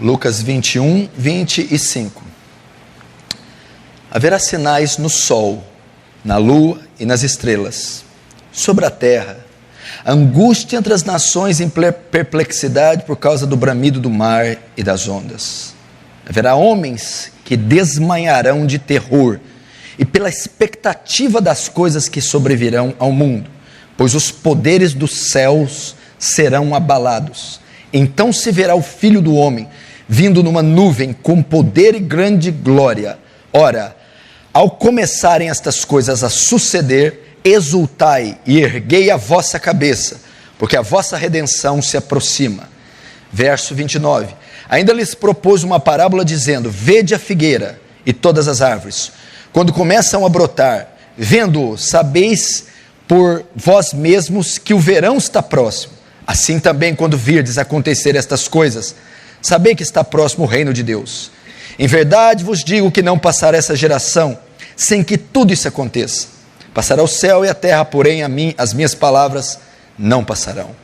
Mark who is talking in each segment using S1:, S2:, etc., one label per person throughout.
S1: Lucas 21, 25. Haverá sinais no sol, na lua e nas estrelas. Sobre a terra, angústia entre as nações em perplexidade por causa do bramido do mar e das ondas. Haverá homens que desmanharão de terror e pela expectativa das coisas que sobrevirão ao mundo, pois os poderes dos céus serão abalados. Então se verá o Filho do Homem vindo numa nuvem com poder e grande glória. Ora, ao começarem estas coisas a suceder, exultai e erguei a vossa cabeça, porque a vossa redenção se aproxima. Verso 29. Ainda lhes propôs uma parábola dizendo: vede a figueira e todas as árvores, quando começam a brotar, vendo-o, sabeis por vós mesmos que o verão está próximo. Assim também, quando virdes acontecer estas coisas, sabei que está próximo o reino de Deus. Em verdade vos digo que não passará essa geração sem que tudo isso aconteça. Passará o céu e a terra, porém as minhas palavras não passarão.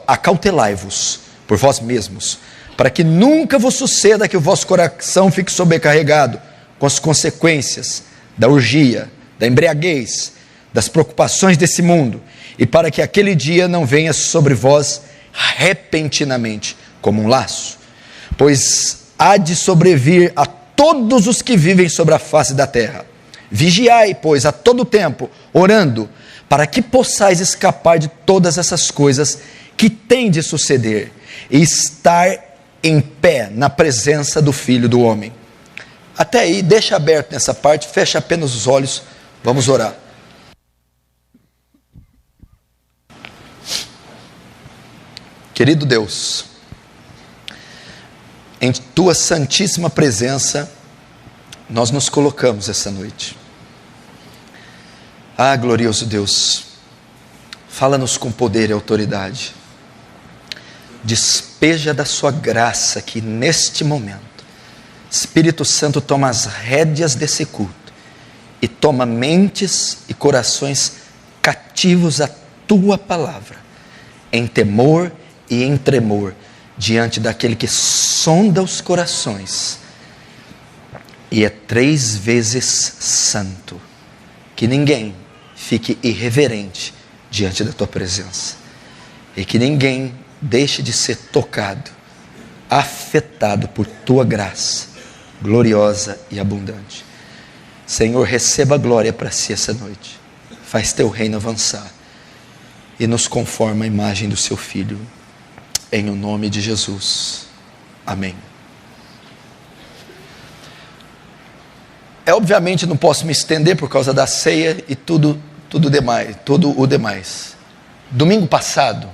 S1: Acautelai-vos por vós mesmos, para que nunca vos suceda que o vosso coração fique sobrecarregado com as consequências da orgia, da embriaguez, das preocupações desse mundo, e para que aquele dia não venha sobre vós repentinamente, como um laço, pois há de sobrevir a todos os que vivem sobre a face da terra. Vigiai, pois, a todo tempo, orando, para que possais escapar de todas essas coisas que têm de suceder, e estar em pé na presença do Filho do Homem. Até aí, deixa aberto nessa parte, fecha apenas os olhos, vamos orar. Querido Deus, em Tua santíssima presença, nós nos colocamos essa noite. Ah, glorioso Deus, fala-nos com poder e autoridade. Despeja da sua graça aqui neste momento. Espírito Santo, toma as rédeas desse culto e toma mentes e corações cativos à Tua palavra, em temor e em tremor, diante daquele que sonda os corações e é 3 vezes santo. Que ninguém fique irreverente diante da Tua presença, e que ninguém deixe de ser tocado, afetado por Tua graça gloriosa e abundante. Senhor, receba a glória para si essa noite. Faz Teu reino avançar e nos conforma à imagem do Seu Filho, em o nome de Jesus. Amém. Obviamente não posso me estender por causa da ceia e tudo o demais. Domingo passado,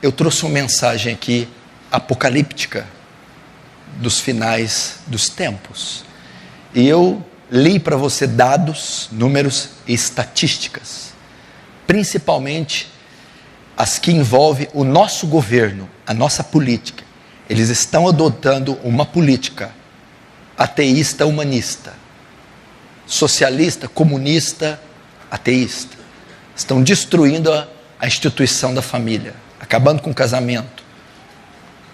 S1: eu trouxe uma mensagem aqui apocalíptica dos finais dos tempos. E eu li para você dados, números e estatísticas, principalmente as que envolvem o nosso governo, a nossa política. Eles estão adotando uma política ateísta humanista, socialista, comunista, ateísta. Estão destruindo a instituição da família, acabando com o casamento.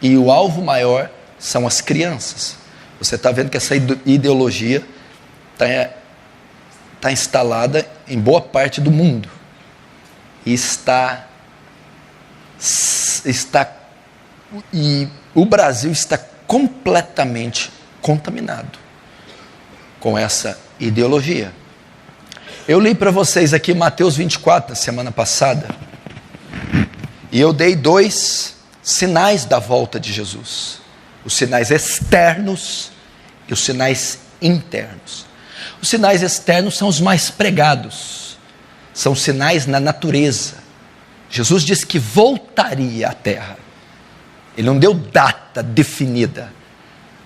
S1: E o alvo maior são as crianças. Você está vendo que essa ideologia está instalada em boa parte do mundo. E e o Brasil está completamente contaminado com essa ideologia. Eu li para vocês aqui Mateus 24, na semana passada, e eu dei 2 sinais da volta de Jesus: os sinais externos e os sinais internos. Os sinais externos são os mais pregados, são sinais na natureza. Jesus disse que voltaria à terra. Ele não deu data definida,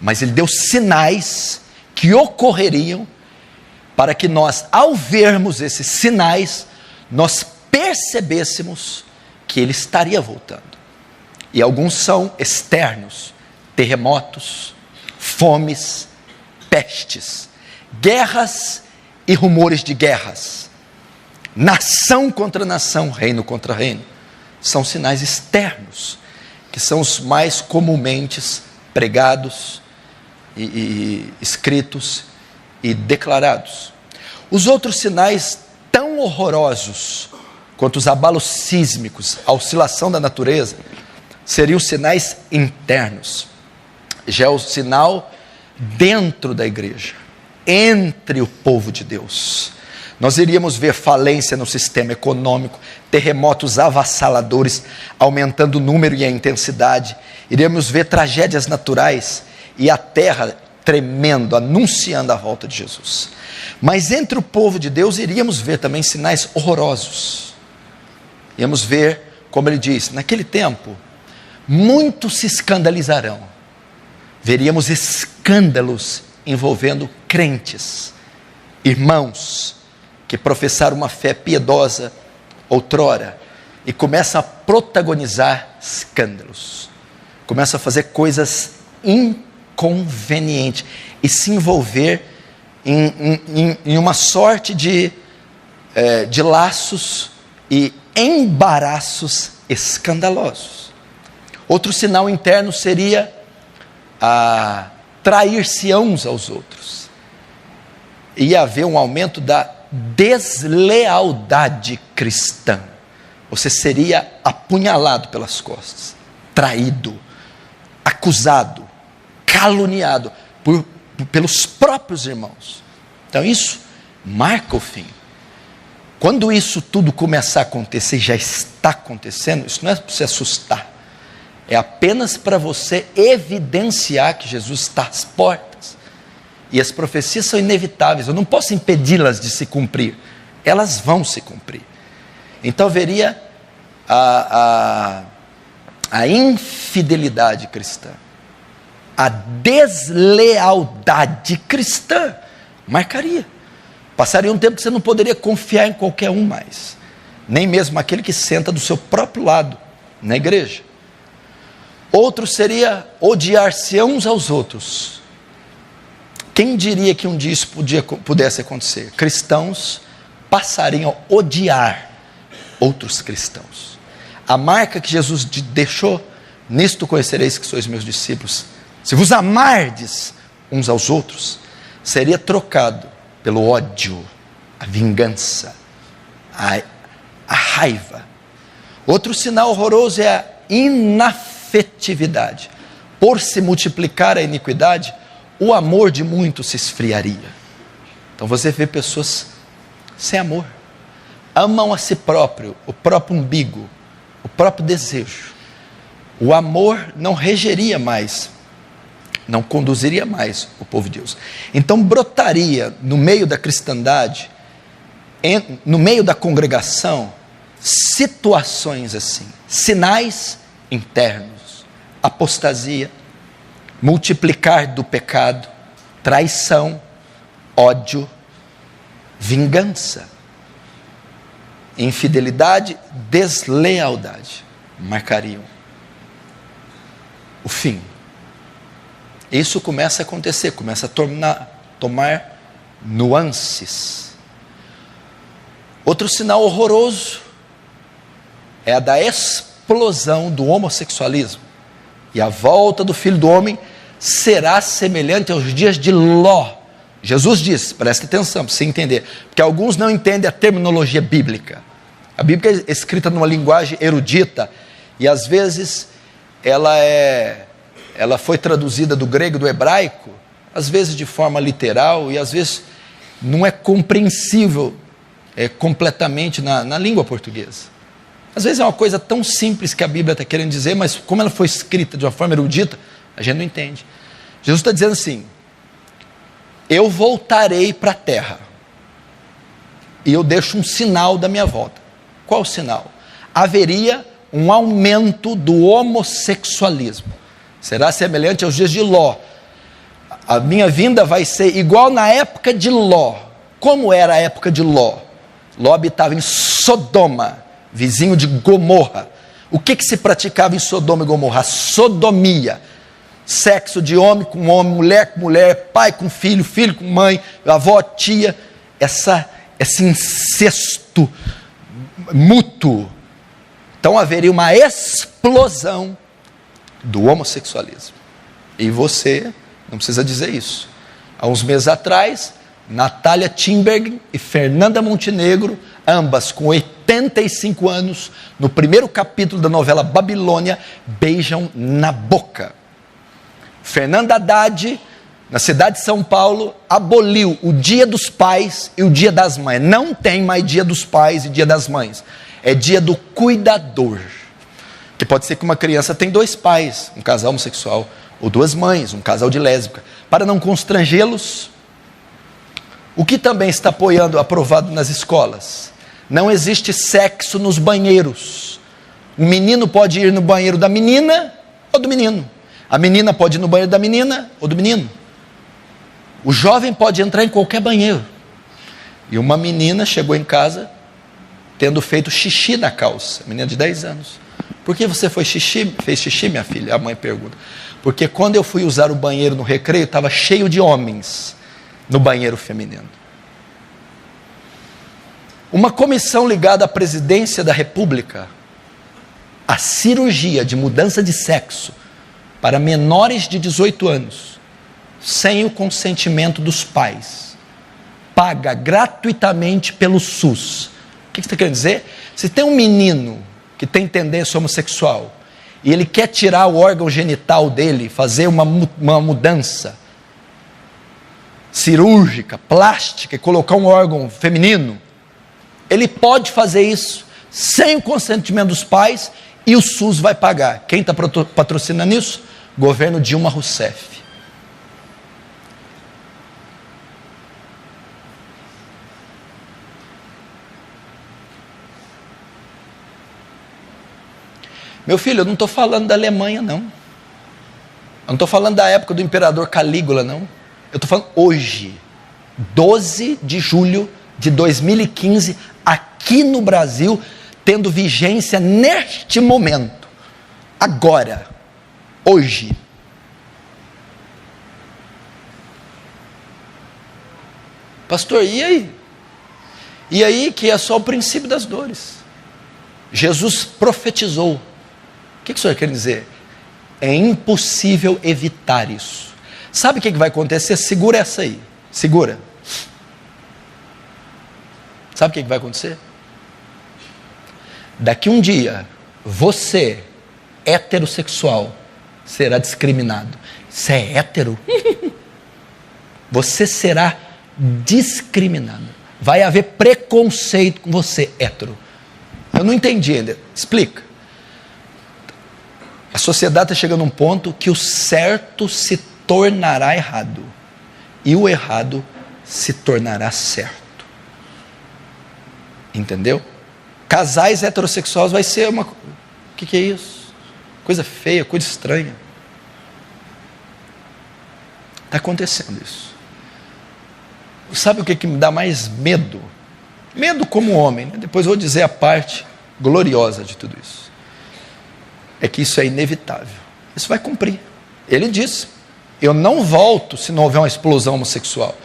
S1: mas ele deu sinais que ocorreriam para que nós, ao vermos esses sinais, nós percebêssemos que ele estaria voltando. E alguns são externos: terremotos, fomes, pestes, guerras e rumores de guerras, nação contra nação, reino contra reino. São sinais externos, que são os mais comumente pregados, e escritos e declarados. Os outros sinais tão horrorosos quanto os abalos sísmicos, a oscilação da natureza, seriam sinais internos. Já é o sinal dentro da igreja, entre o povo de Deus. Nós iríamos ver falência no sistema econômico, terremotos avassaladores, aumentando o número e a intensidade. Iríamos ver tragédias naturais e a terra tremendo, anunciando a volta de Jesus. Mas entre o povo de Deus iríamos ver também sinais horrorosos. Iríamos ver, como ele diz, naquele tempo, muitos se escandalizarão. Veríamos escândalos envolvendo crentes, irmãos, que professaram uma fé piedosa outrora, e começam a protagonizar escândalos, começam a fazer coisas inconvenientes, e se envolver em uma sorte de laços e embaraços escandalosos. Outro sinal interno seria trair-se uns aos outros. Ia haver um aumento da deslealdade cristã. Você seria apunhalado pelas costas, traído, acusado, caluniado pelos próprios irmãos. Então isso marca o fim. Quando isso tudo começar a acontecer, já está acontecendo, isso não é para se assustar, é apenas para você evidenciar que Jesus está às portas. E as profecias são inevitáveis, eu não posso impedi-las de se cumprir, elas vão se cumprir. Então haveria a infidelidade cristã, a deslealdade cristã marcaria. Passaria um tempo que você não poderia confiar em qualquer um mais, nem mesmo aquele que senta do seu próprio lado na igreja. Outro seria odiar-se uns aos outros. Quem diria que um dia isso pudesse acontecer? Cristãos passariam a odiar outros cristãos. A marca que Jesus deixou: nisto conhecereis que sois meus discípulos, se vos amardes uns aos outros. Seria trocado pelo ódio, a vingança, a raiva. Outro sinal horroroso é a inafetividade. Por se multiplicar a iniquidade, o amor de muitos se esfriaria. Então você vê pessoas sem amor, amam a si próprio, o próprio umbigo, o próprio desejo. O amor não regeria mais, não conduziria mais o povo de Deus. Então brotaria no meio da cristandade, no meio da congregação, situações assim, sinais internos: apostasia, multiplicar do pecado, traição, ódio, vingança, infidelidade, deslealdade, marcariam o fim. Isso começa a acontecer, começa a tomar nuances. Outro sinal horroroso é a da explosão do homossexualismo. E a volta do Filho do Homem será semelhante aos dias de Ló. Jesus diz, presta atenção para você entender, porque alguns não entendem a terminologia bíblica. A Bíblia é escrita numa linguagem erudita, e às vezes ela foi traduzida do grego e do hebraico, às vezes de forma literal, e às vezes não é compreensível completamente na língua portuguesa. Às vezes é uma coisa tão simples que a Bíblia está querendo dizer, mas como ela foi escrita de uma forma erudita, a gente não entende. Jesus está dizendo assim: eu voltarei para a terra, e eu deixo um sinal da minha volta. Qual o sinal? Haveria um aumento do homossexualismo. Será semelhante aos dias de Ló. A minha vinda vai ser igual na época de Ló. Como era a época de Ló? Ló habitava em Sodoma, vizinho de Gomorra. O que se praticava em Sodoma e Gomorra? A sodomia. Sexo de homem com homem, mulher com mulher, pai com filho, filho com mãe, avó, tia. Esse incesto mútuo. Então haveria uma explosão do homossexualismo. E você não precisa dizer isso. Há uns meses atrás, Natália Timberg e Fernanda Montenegro, ambas com 85 anos, no primeiro capítulo da novela Babilônia, beijam na boca. Fernanda Haddad, na cidade de São Paulo, aboliu o Dia dos Pais e o Dia das Mães. Não tem mais Dia dos Pais e Dia das Mães. É Dia do Cuidador. Que pode ser que uma criança tenha 2 pais, um casal homossexual, ou 2 mães, um casal de lésbica. Para não constrangê-los, o que também está aprovado nas escolas? Não existe sexo nos banheiros. O menino pode ir no banheiro da menina ou do menino. A menina pode ir no banheiro da menina ou do menino. O jovem pode entrar em qualquer banheiro. E uma menina chegou em casa tendo feito xixi na calça. Menina de 10 anos. Por que você fez xixi, minha filha? A mãe pergunta. Porque quando eu fui usar o banheiro no recreio, estava cheio de homens no banheiro feminino. Uma comissão ligada à presidência da República, a cirurgia de mudança de sexo para menores de 18 anos, sem o consentimento dos pais, paga gratuitamente pelo SUS. O que você está querendo dizer? Se tem um menino que tem tendência homossexual e ele quer tirar o órgão genital dele, fazer uma mudança cirúrgica, plástica, e colocar um órgão feminino, ele pode fazer isso sem o consentimento dos pais e o SUS vai pagar. Quem está patrocinando isso? Governo Dilma Rousseff. Meu filho, eu não estou falando da Alemanha, não. Eu não estou falando da época do imperador Calígula, não. Eu estou falando hoje, 12 de julho de 2015, aqui no Brasil, tendo vigência neste momento. Agora, hoje. Pastor, e aí? E aí que é só o princípio das dores. Jesus profetizou. O que o senhor quer dizer? É impossível evitar isso. Sabe o que vai acontecer? Segura essa aí. Segura. Sabe o que vai acontecer? Daqui um dia, você, heterossexual, será discriminado. Você é hétero? Você será discriminado. Vai haver preconceito com você, hétero. Eu não entendi ainda. Explica. A sociedade está chegando a um ponto que o certo se tornará errado e o errado se tornará certo. Entendeu? Casais heterossexuais vai ser uma... O que é isso? Coisa feia, coisa estranha. Está acontecendo isso. Sabe o que me dá mais medo? Medo como homem, né? Depois eu vou dizer a parte gloriosa de tudo isso. É que isso é inevitável. Isso vai cumprir. Ele disse, eu não volto se não houver uma explosão homossexual.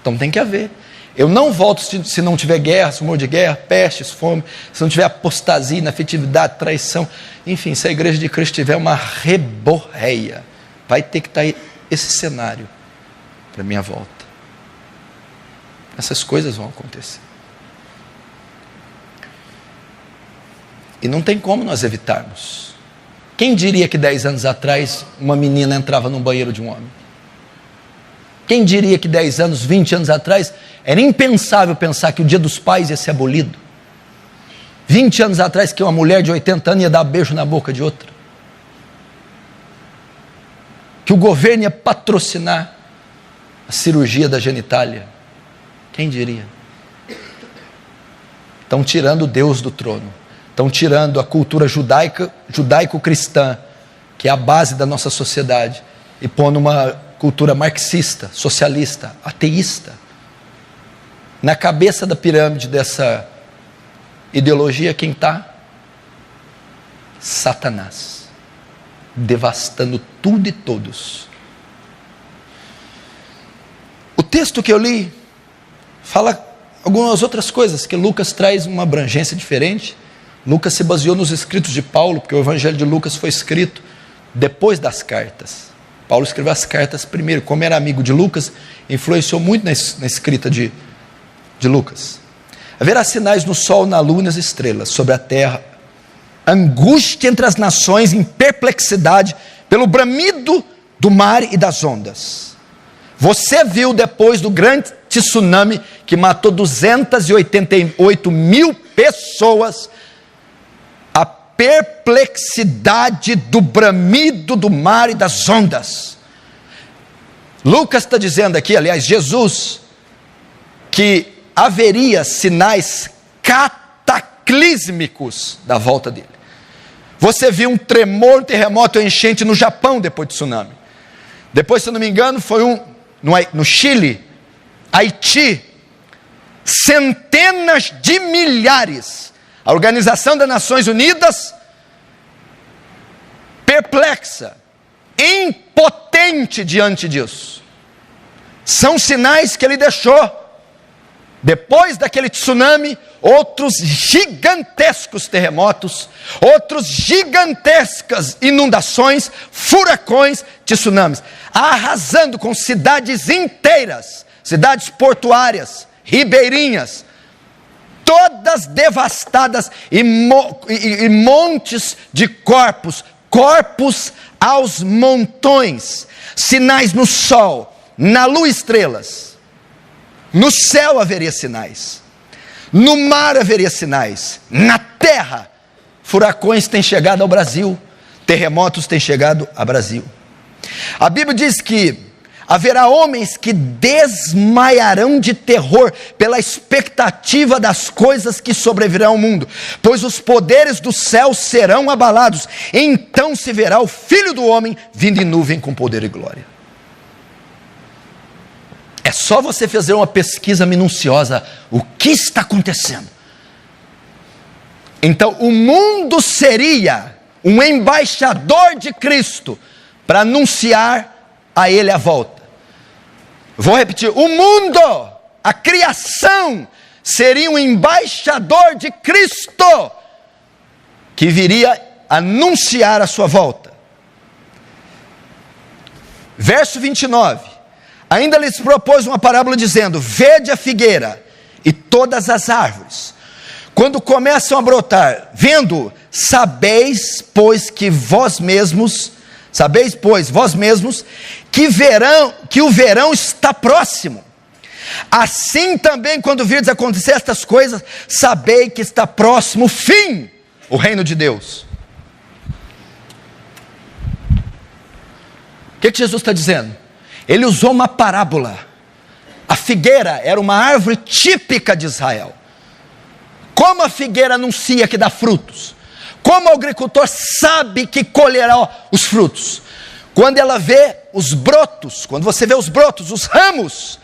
S1: Então tem que haver. Eu não volto se não tiver guerra, rumor de guerra, pestes, fome, se não tiver apostasia, inafetividade, traição. Enfim, se a igreja de Cristo tiver uma reborreia, vai ter que estar esse cenário para minha volta. Essas coisas vão acontecer. E não tem como nós evitarmos. Quem diria que 10 anos atrás uma menina entrava num banheiro de um homem? Quem diria que 10 anos, 20 anos atrás era impensável pensar que o Dia dos Pais ia ser abolido? 20 anos atrás que uma mulher de 80 anos ia dar beijo na boca de outra? Que o governo ia patrocinar a cirurgia da genitália? Quem diria? Estão tirando Deus do trono. Estão tirando a cultura judaico-cristã, que é a base da nossa sociedade, e pondo uma cultura marxista, socialista, ateísta. Na cabeça da pirâmide dessa ideologia, quem está? Satanás, devastando tudo e todos. O texto que eu li fala algumas outras coisas, que Lucas traz uma abrangência diferente. Lucas se baseou nos escritos de Paulo, porque o evangelho de Lucas foi escrito depois das cartas. Paulo escreveu as cartas primeiro, como era amigo de Lucas, influenciou muito na escrita de Lucas. Haverá sinais no sol, na lua e nas estrelas, sobre a terra, angústia entre as nações, em perplexidade, pelo bramido do mar e das ondas. Você viu depois do grande tsunami, que matou 288 mil pessoas, a perplexidade do bramido do mar e das ondas. Lucas está dizendo aqui, aliás, Jesus, que haveria sinais cataclísmicos da volta dele. Você viu um tremor, um terremoto, uma enchente no Japão depois do tsunami. Depois, se eu não me engano, foi no Chile, Haiti, centenas de milhares. A Organização das Nações Unidas, perplexa, impotente diante disso. São sinais que ele deixou. Depois daquele tsunami, outros gigantescos terremotos, outros gigantescas inundações, furacões, tsunamis, arrasando com cidades inteiras, cidades portuárias, ribeirinhas, todas devastadas, e montes de corpos aos montões, sinais no sol, na lua e estrelas. No céu haveria sinais, no mar haveria sinais, na terra, furacões têm chegado ao Brasil, terremotos têm chegado ao Brasil. A Bíblia diz que haverá homens que desmaiarão de terror pela expectativa das coisas que sobrevirão ao mundo, pois os poderes do céu serão abalados. Então se verá o Filho do Homem vindo em nuvem com poder e glória. É só você fazer uma pesquisa minuciosa, o que está acontecendo. Então o mundo seria um embaixador de Cristo, para anunciar a Ele a volta. Vou repetir, o mundo, a criação, seria um embaixador de Cristo, que viria anunciar a sua volta. Verso 29, ainda lhes propôs uma parábola dizendo: vede a figueira e todas as árvores, quando começam a brotar, vendo, sabeis, pois vós mesmos que o verão está próximo. Assim também, quando virdes acontecer estas coisas, sabei que está próximo o fim, o reino de Deus. O que Jesus está dizendo? Ele usou uma parábola. A figueira era uma árvore típica de Israel. Como a figueira anuncia que dá frutos? Como o agricultor sabe que colherá os frutos? Quando ela vê os brotos, quando você vê os brotos, os ramos.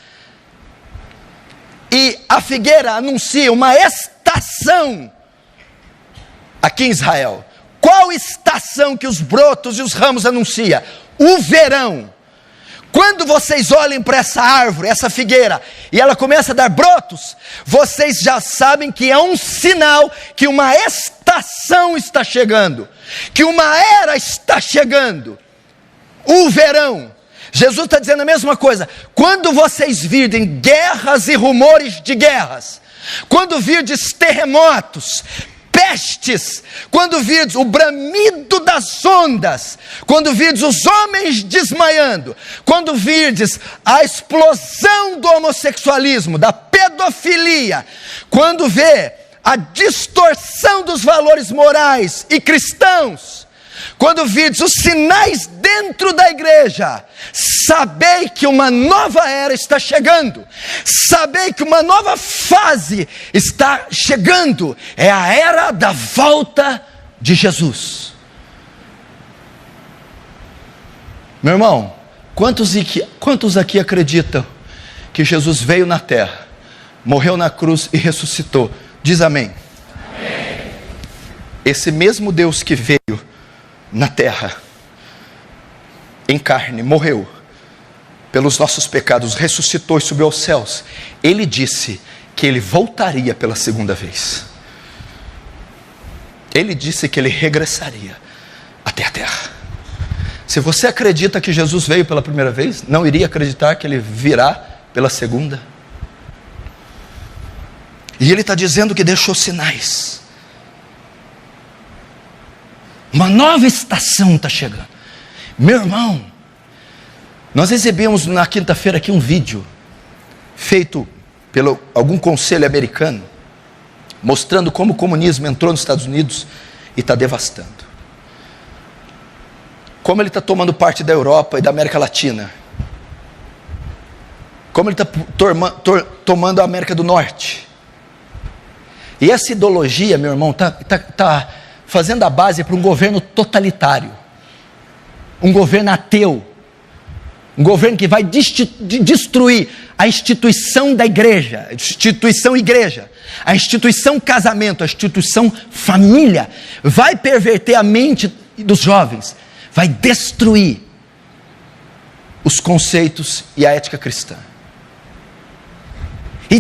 S1: E a figueira anuncia uma estação aqui em Israel. Qual estação que os brotos e os ramos anuncia? O verão. Quando vocês olhem para essa árvore, essa figueira, e ela começa a dar brotos, vocês já sabem que é um sinal que uma estação está chegando, que uma era está chegando, o verão. Jesus está dizendo a mesma coisa. Quando vocês virem guerras e rumores de guerras, quando virdes terremotos, pestes, quando virdes o bramido das ondas, quando virdes os homens desmaiando, quando virdes a explosão do homossexualismo, da pedofilia, quando vê a distorção dos valores morais e cristãos, quando virdes os sinais dentro da igreja, sabei que uma nova era está chegando, sabei que uma nova fase está chegando, é a era da volta de Jesus. Meu irmão, quantos aqui acreditam que Jesus veio na terra, morreu na cruz e ressuscitou? Diz amém. Amém. Esse mesmo Deus que veio na terra, em carne, morreu pelos nossos pecados, ressuscitou e subiu aos céus, ele disse que ele voltaria pela segunda vez. Ele disse que ele regressaria até a terra. Se você acredita que Jesus veio pela primeira vez, não iria acreditar que ele virá pela segunda? E ele está dizendo que deixou sinais. Uma nova estação está chegando. Meu irmão, nós exibimos na quinta-feira aqui um vídeo feito pelo algum conselho americano, mostrando como o comunismo entrou nos Estados Unidos e está devastando. Como ele está tomando parte da Europa e da América Latina. Como ele está tomando a América do Norte. E essa ideologia, meu irmão, está fazendo a base para um governo totalitário. Um governo ateu. Um governo que vai destruir a instituição da igreja, a instituição igreja, a instituição casamento, a instituição família. Vai perverter a mente dos jovens. Vai destruir os conceitos e a ética cristã. E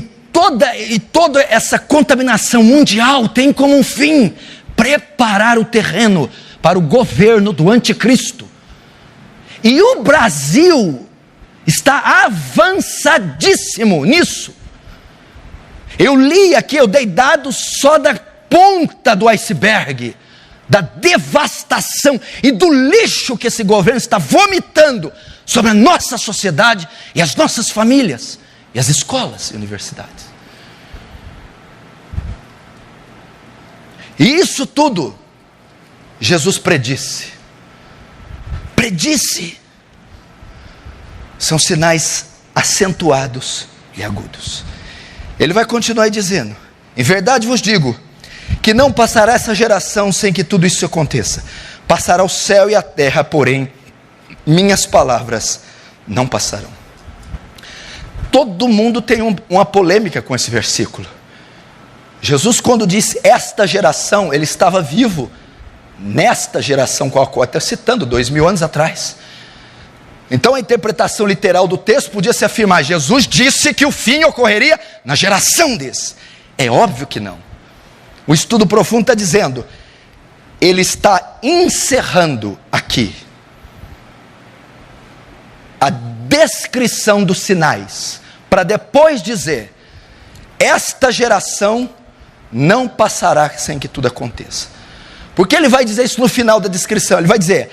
S1: toda essa contaminação mundial tem como um fim preparar o terreno para o governo do anticristo. E o Brasil está avançadíssimo nisso. Eu li aqui, eu dei dados só da ponta do iceberg, da devastação e do lixo que esse governo está vomitando sobre a nossa sociedade e as nossas famílias, e as escolas e universidades. E isso tudo, Jesus predisse. São sinais acentuados e agudos. Ele vai continuar dizendo: em verdade vos digo, que não passará essa geração sem que tudo isso aconteça. Passará o céu e a terra, porém, minhas palavras não passarão. Todo mundo tem uma polêmica com esse versículo. Jesus, quando disse esta geração, ele estava vivo nesta geração com a qual está citando, 2000 anos atrás. Então a interpretação literal do texto podia se afirmar: Jesus disse que o fim ocorreria na geração desse. É óbvio que não. O estudo profundo está dizendo, ele está encerrando aqui a descrição dos sinais, para depois dizer, esta geração não passará sem que tudo aconteça. Porque ele vai dizer isso no final da descrição, ele vai dizer,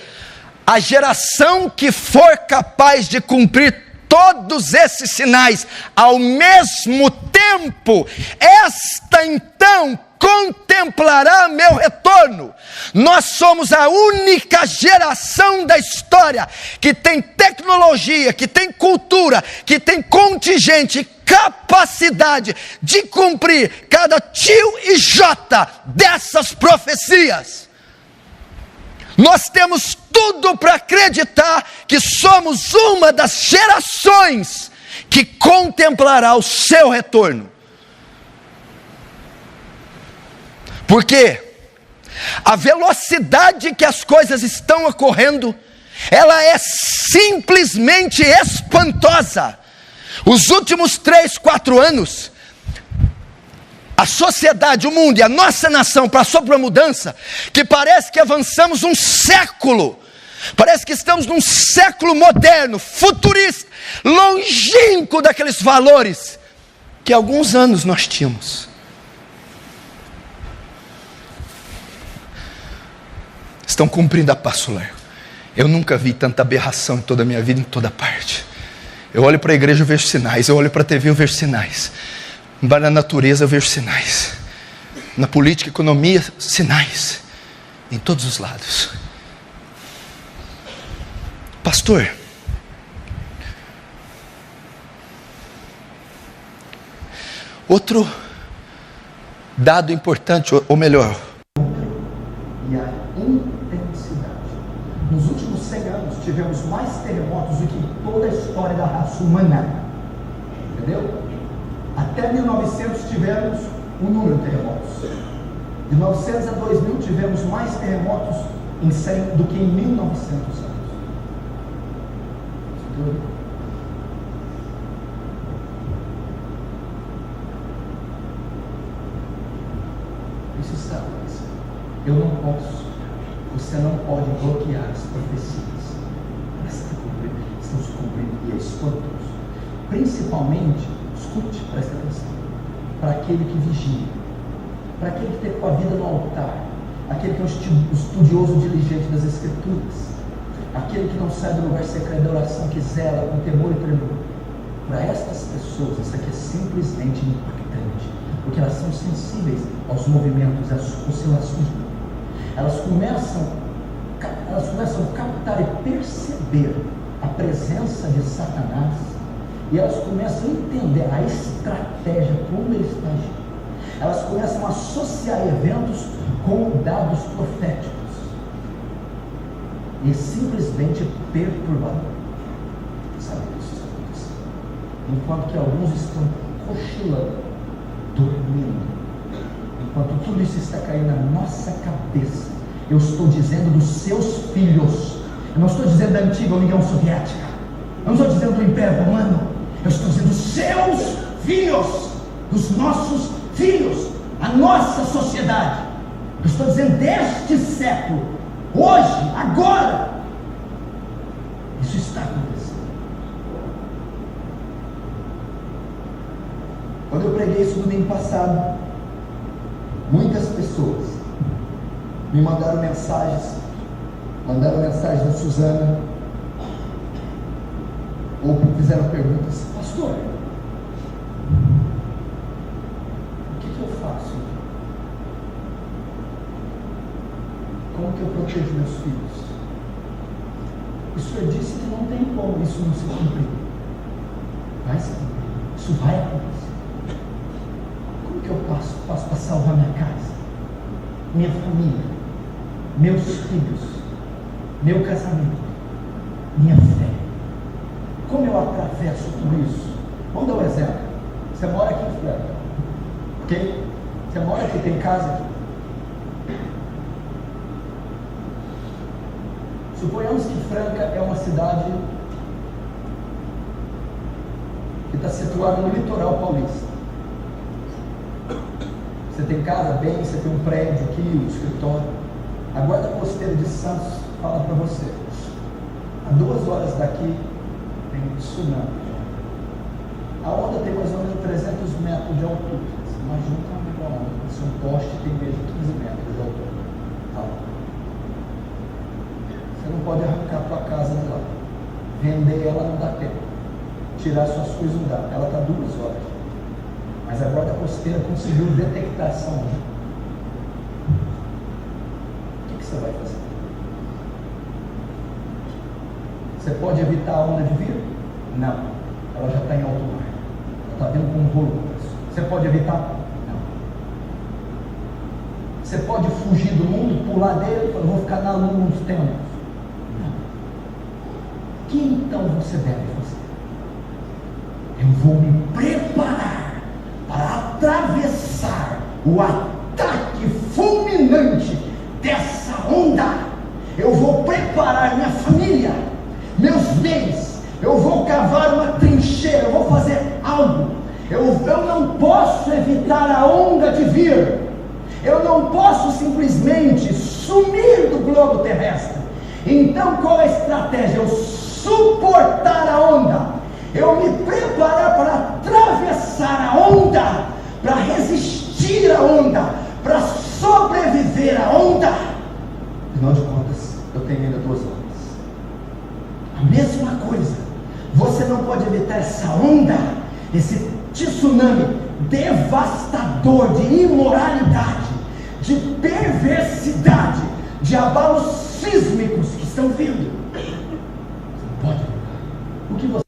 S1: a geração que for capaz de cumprir todos esses sinais ao mesmo tempo, esta então contemplará meu retorno. Nós somos a única geração da história que tem tecnologia, que tem cultura, que tem contingente, capacidade de cumprir cada tio e jota dessas profecias. Nós temos tudo para acreditar que somos uma das gerações que contemplará o seu retorno. Porque a velocidade que as coisas estão ocorrendo, ela é simplesmente espantosa. Os últimos 3, 4 anos, a sociedade, o mundo e a nossa nação passou por uma mudança que parece que avançamos um século. Parece que estamos num século moderno, futurista, longínquo daqueles valores que há alguns anos nós tínhamos. Estão cumprindo a passo largo. Eu nunca vi tanta aberração em toda a minha vida, em toda parte. Eu olho para a igreja, eu vejo sinais. Eu olho para a TV, eu vejo sinais. Na natureza, eu vejo sinais. Na política, economia, sinais. Em todos os lados. Pastor, outro dado importante, ou melhor, e a intensidade. Nos últimos 100 anos tivemos mais terremotos do que em toda a história da raça humana. Entendeu? Até 1900 tivemos um número de terremotos. De 900 a 2000 tivemos mais terremotos em 100 do que em 1900 anos. Entendeu? Isso está. Eu não posso. Você não pode bloquear as profecias.
S2: espantoso. Principalmente, escute, presta atenção, para aquele que vigia, para aquele que tem com a vida no altar, aquele que é um estudioso diligente das Escrituras, aquele que não sai do lugar secreto da oração, que zela com temor e tremor. Para estas pessoas, isso aqui é simplesmente impactante, porque elas são sensíveis aos movimentos, às oscilações do mundo. Elas começam a captar e perceber a presença de Satanás, e elas começam a entender a estratégia, como ele está agindo. Elas começam a associar eventos com dados proféticos, e simplesmente perturbador. Sabe o que isso está acontecendo? Enquanto que alguns estão cochilando, dormindo, enquanto tudo isso está caindo na nossa cabeça, eu estou dizendo dos seus filhos. Eu não estou dizendo da antiga União Soviética, eu não estou dizendo do Império Romano, eu estou dizendo dos seus filhos, dos nossos filhos, a nossa sociedade. Eu estou dizendo deste século, hoje, agora, isso está acontecendo. Quando eu preguei isso no domingo passado, muitas pessoas me mandaram mensagens da Suzana, ou fizeram perguntas: pastor, o que eu faço? Como que eu protejo meus filhos? O Senhor disse que não tem como isso não se cumprir. Vai se cumprir, isso vai acontecer. Como que eu faço para salvar minha casa, minha família, meus filhos, meu casamento, minha fé? Como eu atravesso tudo isso? Vamos dar um exemplo. Você mora aqui em Franca, ok? Você mora aqui, tem casa aqui. Suponhamos que Franca é uma cidade que está situada no litoral paulista. Você tem casa bem, você tem um prédio aqui, um escritório. A Guarda Costeira de Santos fala para você: a 2 horas daqui tem um tsunami. A onda tem mais ou menos 300 metros de altura. Você imagina que é uma onda. Se um poste tem mesmo 15 metros de altura. Tá. Você não pode arrancar tua casa de lá. Vender ela não dá tempo. Tirar suas coisas não dá. Ela está 2 horas. Mas a Guarda Costeira conseguiu detectar essa onda. O que você vai fazer? Você pode evitar a onda de vir? Não. Ela já está em alto mar. Ela está vindo com um rolo. Você pode evitar? Não. Você pode fugir do mundo, pular dele e falar: vou ficar na lua uns tempos. Não. O que então você deve fazer? Eu vou me preparar para atravessar o ataque fulminante dessa onda. Eu vou preparar minha família, meus bens. Eu vou cavar uma trincheira, eu vou fazer algo. Eu não posso evitar a onda de vir. Eu não posso simplesmente sumir do globo terrestre. Então qual é a estratégia? Eu suportar a onda. Eu me preparar para atravessar a onda, para resistir à onda, para sobreviver à onda. Afinal de contas, eu tenho ainda 2 horas. A mesma coisa, você não pode evitar essa onda, esse tsunami devastador de imoralidade, de perversidade, de abalos sísmicos que estão vindo. Você não pode evitar. O que você...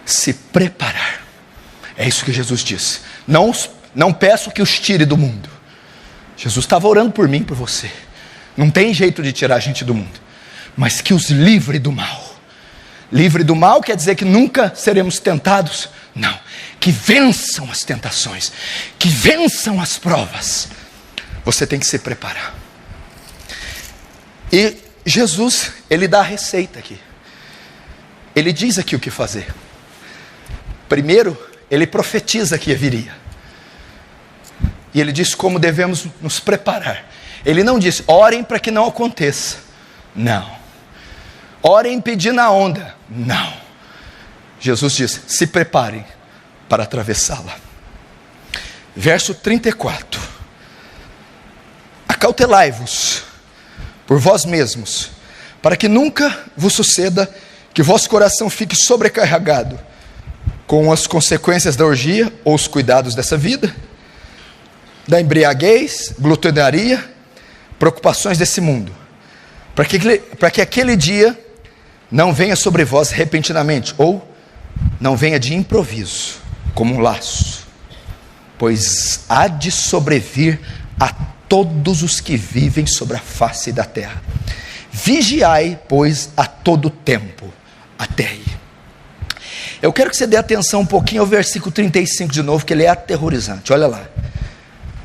S1: Se preparar. É isso que Jesus disse. Não peço que os tire do mundo. Jesus estava orando por mim e por você. Não tem jeito de tirar a gente do mundo, mas que os livre do mal. Livre do mal quer dizer que nunca seremos tentados? Não. Que vençam as tentações, que vençam as provas. Você tem que se preparar. E Jesus, ele dá a receita aqui. Ele diz aqui o que fazer. Primeiro, ele profetiza que viria. E ele diz como devemos nos preparar. Ele não diz: orem para que não aconteça. Não. Ora em pedir na onda. Não. Jesus disse, se preparem para atravessá-la. Verso 34. Acautelai-vos por vós mesmos, para que nunca vos suceda que vosso coração fique sobrecarregado com as consequências da orgia ou os cuidados dessa vida, da embriaguez, glutonaria, preocupações desse mundo, para que aquele dia não venha sobre vós repentinamente, ou não venha de improviso, como um laço, pois há de sobrevir a todos os que vivem sobre a face da terra. Vigiai, pois, a todo tempo, até aí. Eu quero que você dê atenção um pouquinho ao versículo 35 de novo, que ele é aterrorizante, olha lá.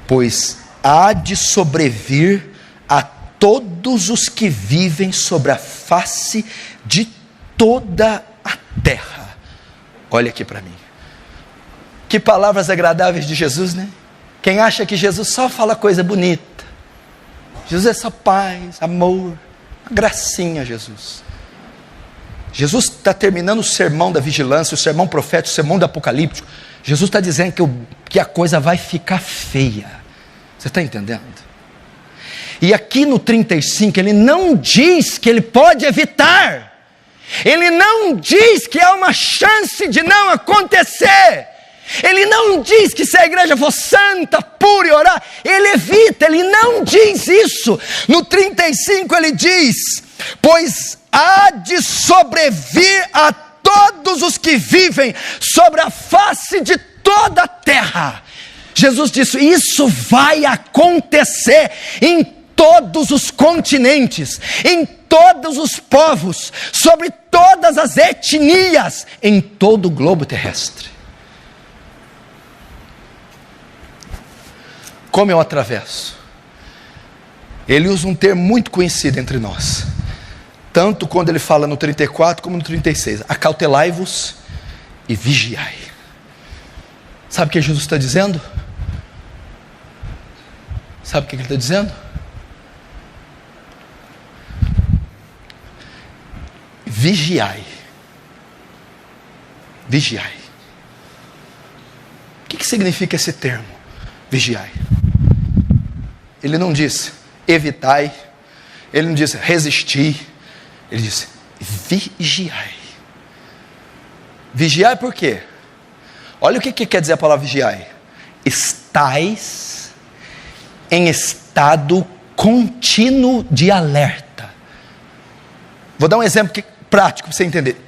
S1: Pois há de sobrevir a todos os que vivem sobre a face de toda a terra. Olha aqui para mim. Que palavras agradáveis de Jesus, né? Quem acha que Jesus só fala coisa bonita, Jesus é só paz, amor, gracinha. Jesus está terminando o sermão da vigilância, o sermão profético, o sermão do apocalíptico. Jesus está dizendo que a coisa vai ficar feia. Você está entendendo? E aqui no 35 ele não diz que ele pode evitar, ele não diz que há uma chance de não acontecer, ele não diz que se a igreja for santa, pura e orar, ele evita, ele não diz isso. No 35 ele diz, pois há de sobrevir a todos os que vivem sobre a face de toda a terra. Jesus disse, isso vai acontecer em todos os continentes, em todos os povos, sobre todas as etnias, em todo o globo terrestre. Como eu atravesso? Ele usa um termo muito conhecido entre nós, tanto quando ele fala no 34 como no 36, acautelai-vos e vigiai. Sabe o que Jesus está dizendo? Sabe o que ele está dizendo? Vigiai. Vigiai. O que significa esse termo? Vigiai. Ele não diz evitai, ele não diz resistir, ele diz vigiai. Vigiai por quê? Olha o que quer dizer a palavra vigiai. Estais em estado contínuo de alerta. Vou dar um exemplo prático para você entender.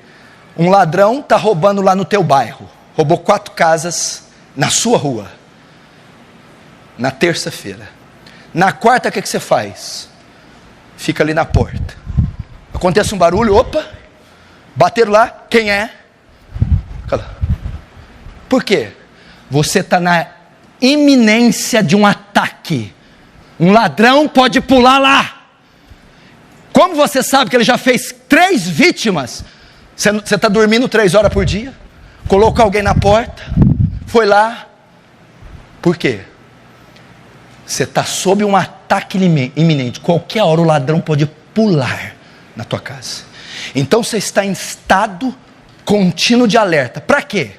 S1: Um ladrão está roubando lá no teu bairro, roubou 4 casas na sua rua, na terça-feira. Na quarta, o que você faz? Fica ali na porta. Acontece um barulho, opa, bateram lá, quem é? Por quê? Você está na iminência de um ataque. Um ladrão pode pular lá. Como você sabe que ele já fez 3 vítimas? Você está dormindo 3 horas por dia? Colocou alguém na porta, foi lá. Por quê? Você está sob um ataque iminente. Qualquer hora o ladrão pode pular na tua casa. Então você está em estado contínuo de alerta. Para quê?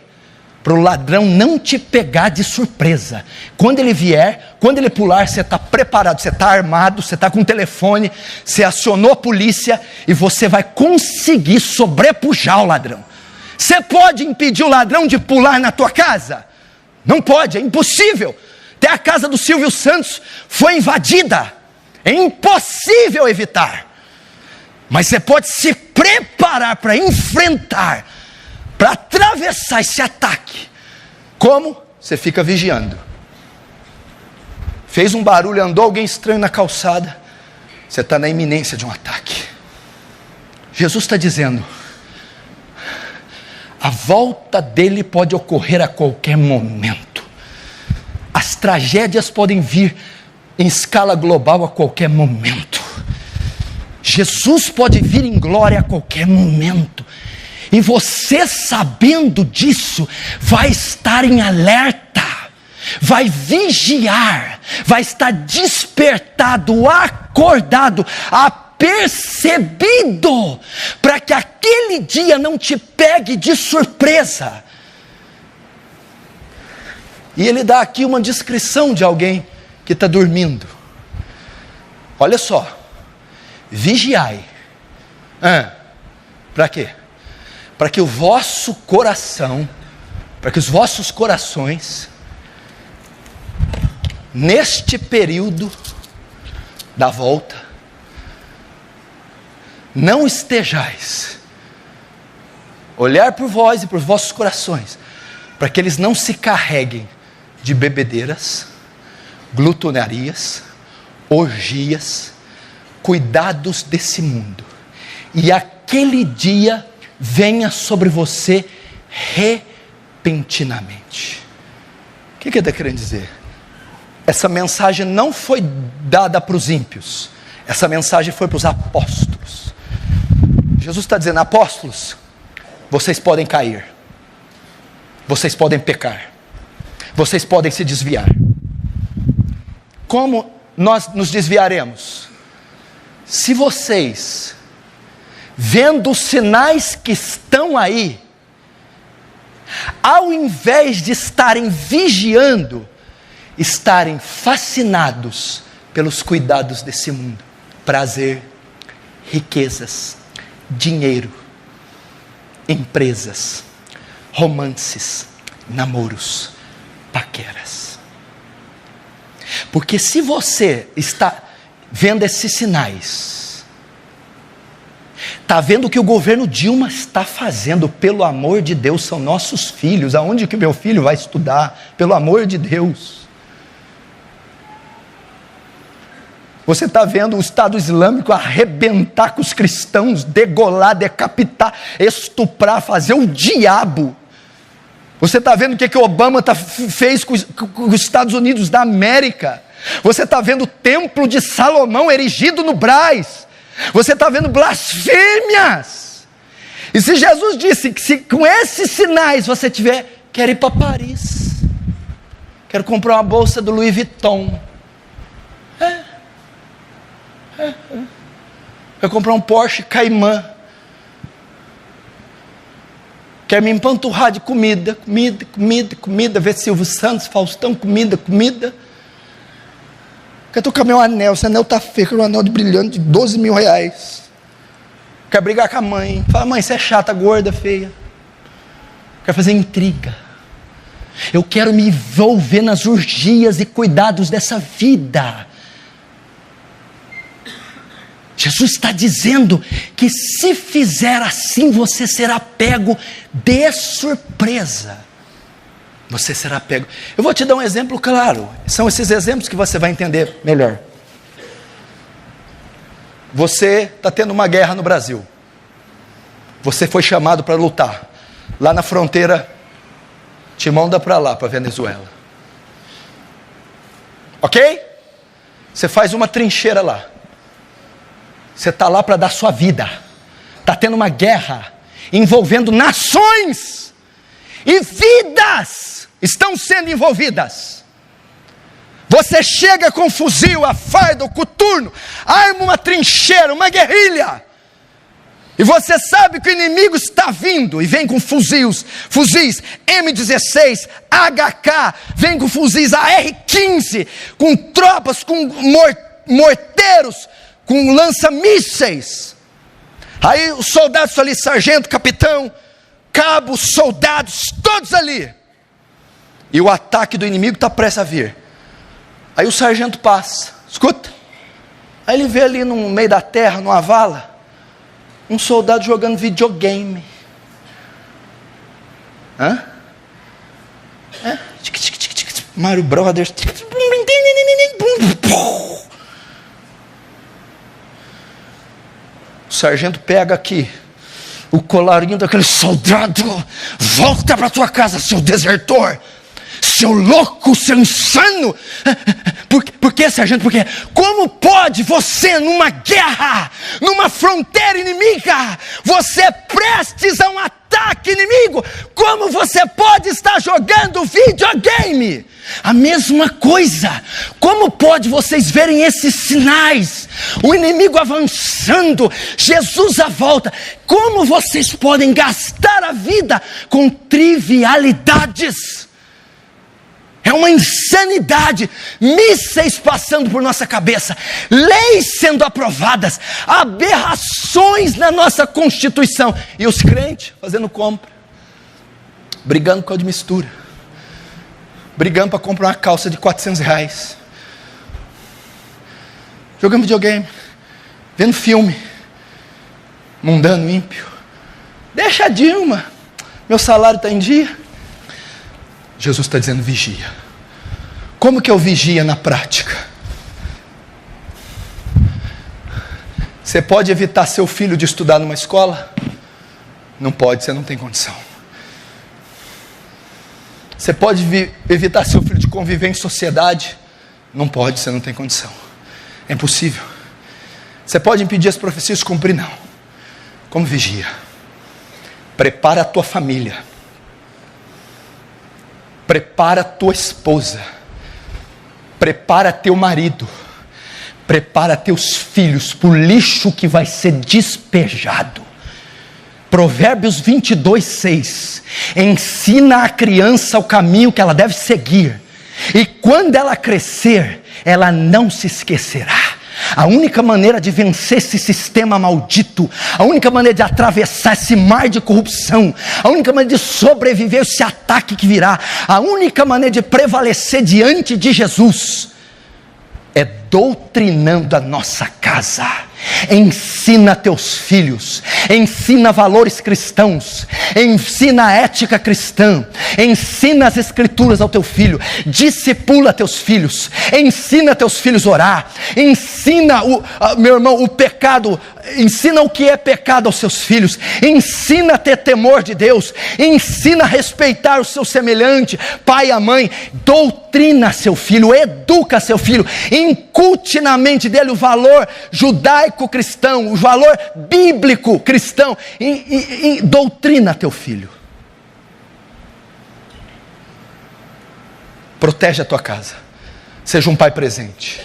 S1: Para o ladrão não te pegar de surpresa. Quando ele vier, quando ele pular, você está preparado, você está armado, você está com o telefone, você acionou a polícia e você vai conseguir sobrepujar o ladrão. Você pode impedir o ladrão de pular na tua casa? Não pode, é impossível. Até a casa do Silvio Santos foi invadida. É impossível evitar. Mas você pode se preparar para enfrentar, para atravessar esse ataque. Como? Você fica vigiando. Fez um barulho, andou alguém estranho na calçada, você está na iminência de um ataque. Jesus está dizendo, a volta dele pode ocorrer a qualquer momento. As tragédias podem vir em escala global a qualquer momento. Jesus pode vir em glória a qualquer momento. E você, sabendo disso, vai estar em alerta, vai vigiar, vai estar despertado, acordado, a apercebido, para que aquele dia não te pegue de surpresa. E ele dá aqui uma descrição de alguém que está dormindo. Olha só, vigiai. Para quê? Para que o vosso coração, para que os vossos corações, neste período da volta, não estejais, olhar por vós e por vossos corações, para que eles não se carreguem de bebedeiras, glutonarias, orgias, cuidados desse mundo, e aquele dia venha sobre você repentinamente. O que ele está querendo dizer? Essa mensagem não foi dada para os ímpios, essa mensagem foi para os apóstolos. Jesus está dizendo: apóstolos, vocês podem cair, vocês podem pecar, vocês podem se desviar. Como nós nos desviaremos? Se vocês, vendo os sinais que estão aí, ao invés de estarem vigiando, estarem fascinados pelos cuidados desse mundo, prazer, riquezas, dinheiro, empresas, romances, namoros, paqueras. Porque se você está vendo esses sinais, está vendo o que o governo Dilma está fazendo, pelo amor de Deus, são nossos filhos, aonde que meu filho vai estudar, pelo amor de Deus. Você está vendo o Estado Islâmico arrebentar com os cristãos, degolar, decapitar, estuprar, fazer o diabo. Você está vendo o que Obama fez com os Estados Unidos da América. Você está vendo o templo de Salomão erigido no Brás. Você está vendo blasfêmias. E se Jesus disse que se com esses sinais você tiver, quero ir para Paris, quero comprar uma bolsa do Louis Vuitton, quero comprar um Porsche Cayman, quero me empanturrar de comida, ver Silvio Santos, Faustão, comida. Quero tocar meu anel, esse anel está feio, quero um anel de brilhante de 12 mil reais. Quero brigar com a mãe, fala: mãe, você é chata, gorda, feia. Quero fazer intriga. Eu quero me envolver nas urgias e cuidados dessa vida. Jesus está dizendo que se fizer assim, você será pego de surpresa. Você será pego. Eu vou te dar um exemplo claro. São esses exemplos que você vai entender melhor. Você está tendo uma guerra no Brasil. Você foi chamado para lutar. Lá na fronteira, te manda para lá, para a Venezuela. Ok? Você faz uma trincheira lá. Você está lá para dar sua vida. Está tendo uma guerra envolvendo nações. E vidas estão sendo envolvidas. Você chega com fuzil, a farda, o coturno, arma uma trincheira, uma guerrilha. E você sabe que o inimigo está vindo e vem com fuzis M16, HK, vem com fuzis AR-15, com tropas, com morteiros, com lança-mísseis. Aí os soldados ali, sargento, capitão, cabos, soldados, todos ali. E o ataque do inimigo está prestes a vir. Aí o sargento passa, escuta. Aí ele vê ali no meio da terra, numa vala, um soldado jogando videogame. Mario Brothers. O sargento pega aqui o colarinho daquele soldado. Volta para tua casa, seu desertor, seu louco, seu insano. Por que, sargento? Porque como pode você, numa guerra, numa fronteira inimiga, você prestes a um ataque inimigo, como você pode estar jogando videogame? A mesma coisa. Como pode vocês verem esses sinais
S2: o inimigo avançando, Jesus à volta. Como vocês podem gastar a vida com trivialidades? É uma insanidade. Mísseis passando por nossa cabeça, leis sendo aprovadas, aberrações na nossa Constituição, e os crentes fazendo compra, brigando com a de mistura, brigando para comprar uma calça de R$400, jogando videogame, vendo filme, mundano, ímpio. Deixa a Dilma, meu salário está em dia. Jesus está dizendo: vigia. Como que eu vigia na prática? Você pode evitar seu filho de estudar numa escola? Não pode, você não tem condição. Você pode evitar seu filho de conviver em sociedade? Não pode, você não tem condição. É impossível. Você pode impedir as profecias de cumprir? Não. Como vigia? Prepara a tua família. Prepara a tua esposa. Prepara teu marido. Prepara teus filhos para o lixo que vai ser despejado. Provérbios 22:6. Ensina a criança o caminho que ela deve seguir, e quando ela crescer, ela não se esquecerá. A única maneira de vencer esse sistema maldito, a única maneira de atravessar esse mar de corrupção, a única maneira de sobreviver esse ataque que virá, a única maneira de prevalecer diante de Jesus, é doutrinando a nossa casa. Ensina teus filhos, ensina valores cristãos, ensina a ética cristã, ensina as escrituras ao teu filho, discipula teus filhos, ensina teus filhos a orar, ensina, meu irmão, o pecado, ensina o que é pecado aos seus filhos, ensina a ter temor de Deus, ensina a respeitar o seu semelhante, pai e a mãe. Doutrina seu filho, educa seu filho, incute na mente dele o valor judaico-cristão, o valor bíblico cristão, doutrina teu filho. Protege a tua casa, seja um pai presente,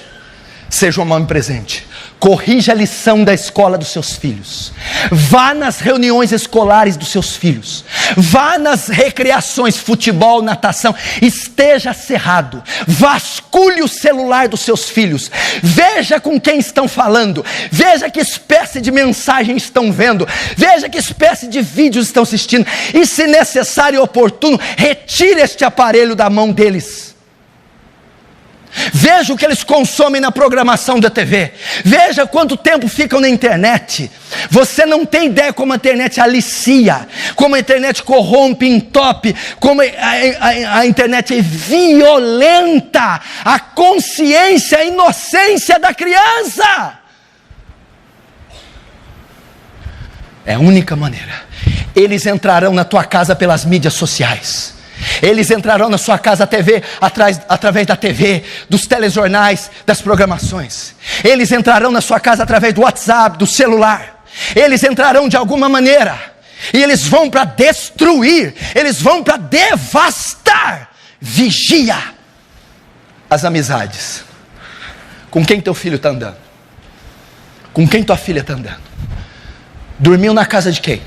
S2: seja uma mãe presente, corrija a lição da escola dos seus filhos, vá nas reuniões escolares dos seus filhos, vá nas recreações, futebol, natação, esteja cerrado, vasculhe o celular dos seus filhos, veja com quem estão falando, veja que espécie de mensagem estão vendo, veja que espécie de vídeos estão assistindo, e se necessário e oportuno, retire este aparelho da mão deles. Veja o que eles consomem na programação da TV. Veja quanto tempo ficam na internet. Você não tem ideia como a internet alicia, como a internet corrompe, entope, como a internet é violenta a consciência, a inocência da criança. É a única maneira. Eles entrarão na tua casa pelas mídias sociais. Eles entrarão na sua casa através da TV, dos telejornais, das programações. Eles entrarão na sua casa através do WhatsApp, do celular. Eles entrarão de alguma maneira. E eles vão para destruir. Eles vão para devastar. Vigia as amizades. Com quem teu filho está andando? Com quem tua filha está andando? Dormiu na casa de quem?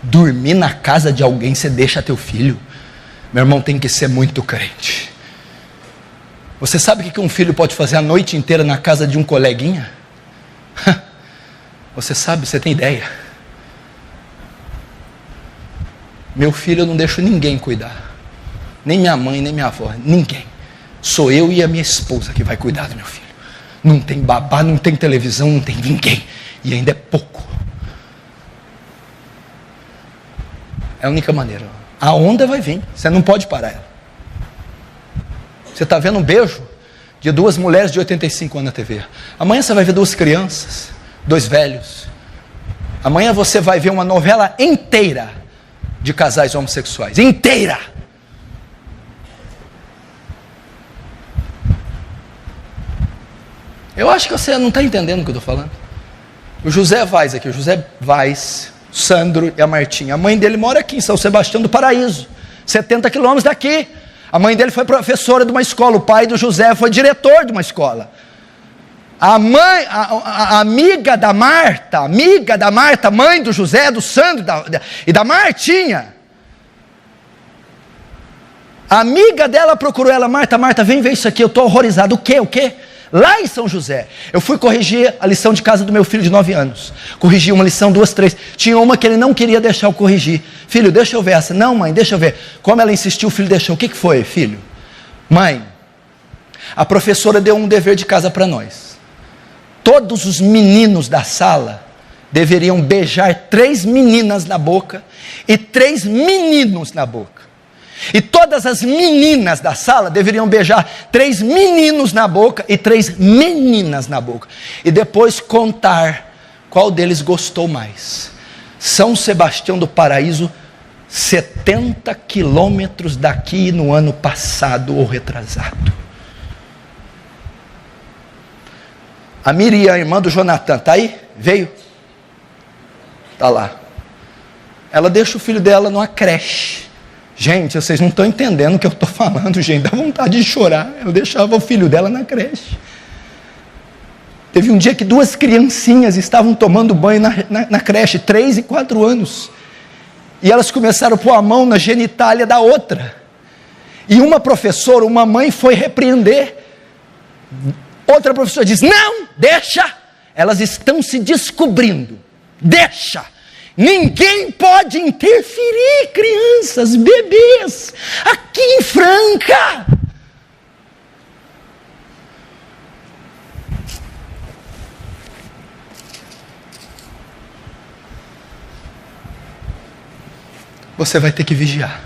S2: Dormir na casa de alguém, você deixa teu filho? Meu irmão, tem que ser muito crente. Você sabe o que um filho pode fazer a noite inteira na casa de um coleguinha? Você sabe, você tem ideia? Meu filho eu não deixo ninguém cuidar. Nem minha mãe, nem minha avó, ninguém. Sou eu e a minha esposa que vai cuidar do meu filho. Não tem babá, não tem televisão, não tem ninguém. E ainda é pouco. É a única maneira. A onda vai vir, você não pode parar ela. Você está vendo um beijo de duas mulheres de 85 anos na TV. Amanhã você vai ver duas crianças, dois velhos. Amanhã você vai ver uma novela inteira de casais homossexuais. Inteira! Eu acho que você não está entendendo o que eu estou falando. O José Vaz aqui, o José Vaz, Sandro e a Martinha. A mãe dele mora aqui em São Sebastião do Paraíso, 70 quilômetros daqui. A mãe dele foi professora de uma escola, o pai do José foi diretor de uma escola.
S1: A mãe, a amiga da Marta, mãe do José, do Sandro e da Martinha. A amiga dela procurou ela: Marta, vem ver isso aqui, eu estou horrorizado. O quê? Lá em São José, eu fui corrigir a lição de casa do meu filho de 9 anos. Corrigi uma lição, 2, 3. Tinha uma que ele não queria deixar eu corrigir. Filho, deixa eu ver essa. Não, mãe, deixa eu ver. Como ela insistiu, o filho deixou. O que foi, filho? Mãe, a professora deu um dever de casa para nós. Todos os meninos da sala deveriam beijar 3 meninas na boca e 3 meninos na boca. E todas as meninas da sala deveriam beijar 3 meninos na boca e 3 meninas na boca. E depois contar qual deles gostou mais. São Sebastião do Paraíso, 70 quilômetros daqui, no ano passado ou retrasado. A Miriam, irmã do Jonathan, está aí? Veio? Está lá. Ela deixa o filho dela numa creche. Gente, vocês não estão entendendo o que eu estou falando, gente. Dá vontade de chorar. Eu deixava o filho dela na creche. Teve um dia que 2 criancinhas estavam tomando banho na creche, 3 e 4 anos. E elas começaram a pôr a mão na genitália da outra. E uma professora, uma mãe, foi repreender. Outra professora diz: não, deixa. Elas estão se descobrindo. Deixa. Ninguém pode interferir, crianças, bebês, aqui em Franca. Você vai ter que vigiar.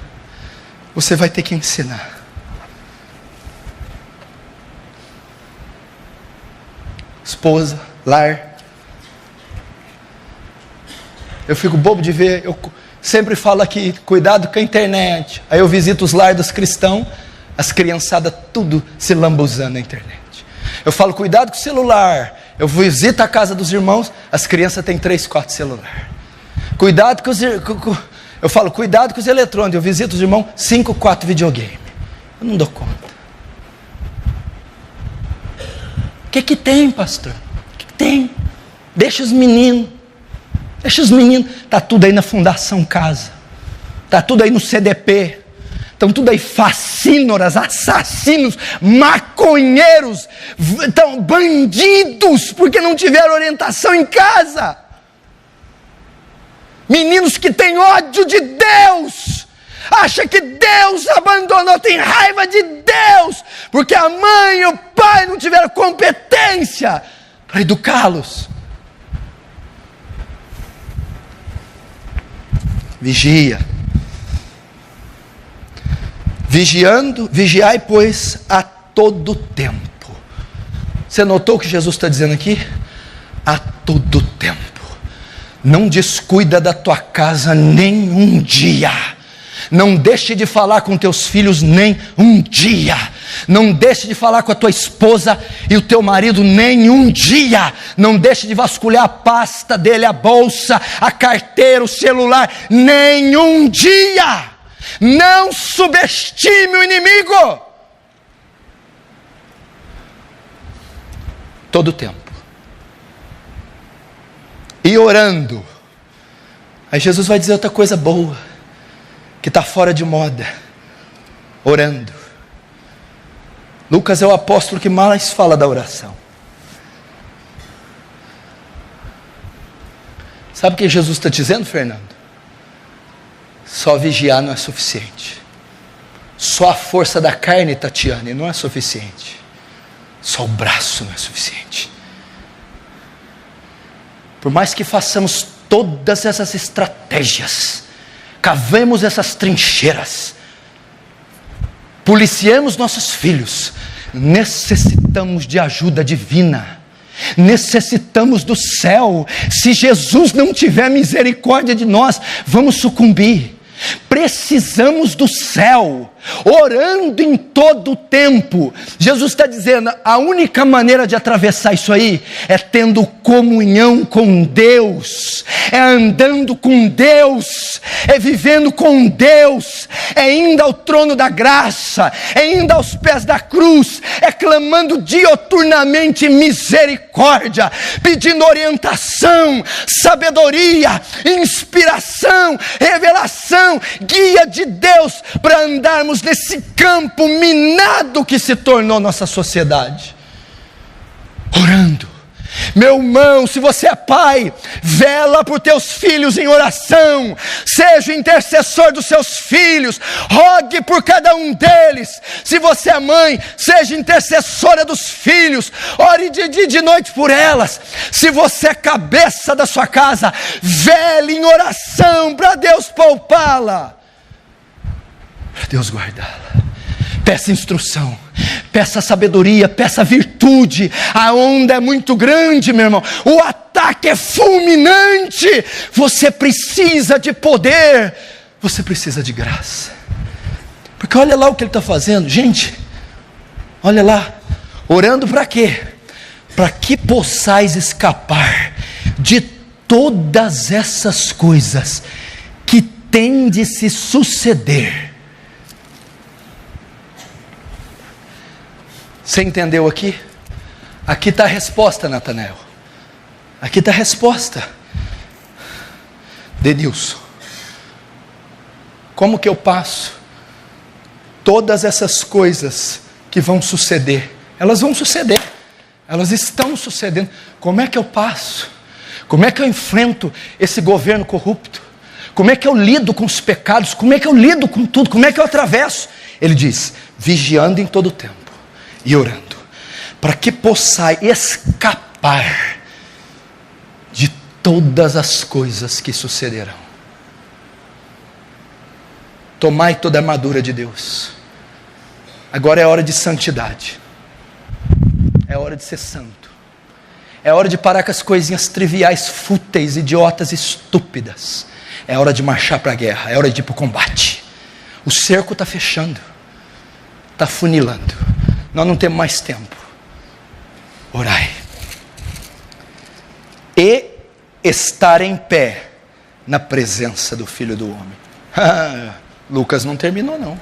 S1: Você vai ter que ensinar. Esposa, lar. Eu fico bobo de ver, eu sempre falo aqui, cuidado com a internet. Aí eu visito os lares dos cristãos, as criançadas tudo se lambuzando na internet. Eu falo, cuidado com o celular. Eu visito a casa dos irmãos, as crianças têm 3, 4 celulares. Cuidado com os... Eu falo, cuidado com os eletrônicos. Eu visito os irmãos, 5, 4 videogame. Eu não dou conta. O que tem, pastor? O que tem? Deixa os meninos. Está tudo aí na Fundação Casa. Está tudo aí no CDP. Estão tudo aí facínoras, assassinos, maconheiros, bandidos, porque não tiveram orientação em casa. Meninos que têm ódio de Deus, acha que Deus abandonou, tem raiva de Deus, porque a mãe e o pai não tiveram competência para educá-los. Vigia. Vigiai, pois, a todo tempo. Você notou o que Jesus está dizendo aqui? A todo tempo. Não descuida da tua casa nem um dia. Não deixe de falar com teus filhos nem um dia. Não deixe de falar com a tua esposa e o teu marido nem um dia. Não deixe de vasculhar a pasta dele, a bolsa, a carteira, o celular, nem um dia. Não subestime o inimigo. Todo o tempo. E orando. Aí Jesus vai dizer outra coisa boa, que está fora de moda. Orando. Lucas é o apóstolo que mais fala da oração. Sabe o que Jesus está dizendo, Fernando? Só vigiar não é suficiente. Só a força da carne, Tatiane, não é suficiente. Só o braço não é suficiente. Por mais que façamos todas essas estratégias, cavemos essas trincheiras, policiemos nossos filhos, necessitamos de ajuda divina. Necessitamos do céu. Se Jesus não tiver misericórdia de nós, vamos sucumbir. Precisamos do céu, orando em todo o tempo. Jesus está dizendo, a única maneira de atravessar isso aí é tendo comunhão com Deus, é andando com Deus, é vivendo com Deus, é indo ao trono da graça, é indo aos pés da cruz, é clamando dioturnamente misericórdia, pedindo orientação, sabedoria, inspiração, revelação, guia de Deus para andarmos nesse campo minado que se tornou nossa sociedade. Orando. Meu irmão, se você é pai, vela por teus filhos em oração, seja o intercessor dos seus filhos, rogue por cada um deles. Se você é mãe, seja intercessora dos filhos, ore de dia e de noite por elas. Se você é cabeça da sua casa, vele em oração para Deus poupá-la, para Deus guardá-la. Peça instrução, peça sabedoria, peça virtude. A onda é muito grande, meu irmão, o ataque é fulminante. Você precisa de poder, você precisa de graça. Porque olha lá o que ele está fazendo, gente, olha lá, orando para quê? Para que possais escapar de todas essas coisas que têm de se suceder. Você entendeu aqui? Aqui está a resposta, Natanael. Aqui está a resposta. Denilson, como que eu passo todas essas coisas que vão suceder? Elas vão suceder, elas estão sucedendo. Como é que eu passo? Como é que eu enfrento esse governo corrupto? Como é que eu lido com os pecados? Como é que eu lido com tudo? Como é que eu atravesso? Ele diz, vigiando em todo o tempo e orando, para que possai escapar de todas as coisas que sucederão. Tomai toda a armadura de Deus. Agora é hora de santidade, é hora de ser santo, é hora de parar com as coisinhas triviais, fúteis, idiotas, estúpidas. É hora de marchar para a guerra, é hora de ir para o combate. O cerco está fechando, está funilando. Nós não temos mais tempo. Orai. E estar em pé na presença do Filho do Homem. Lucas não terminou não.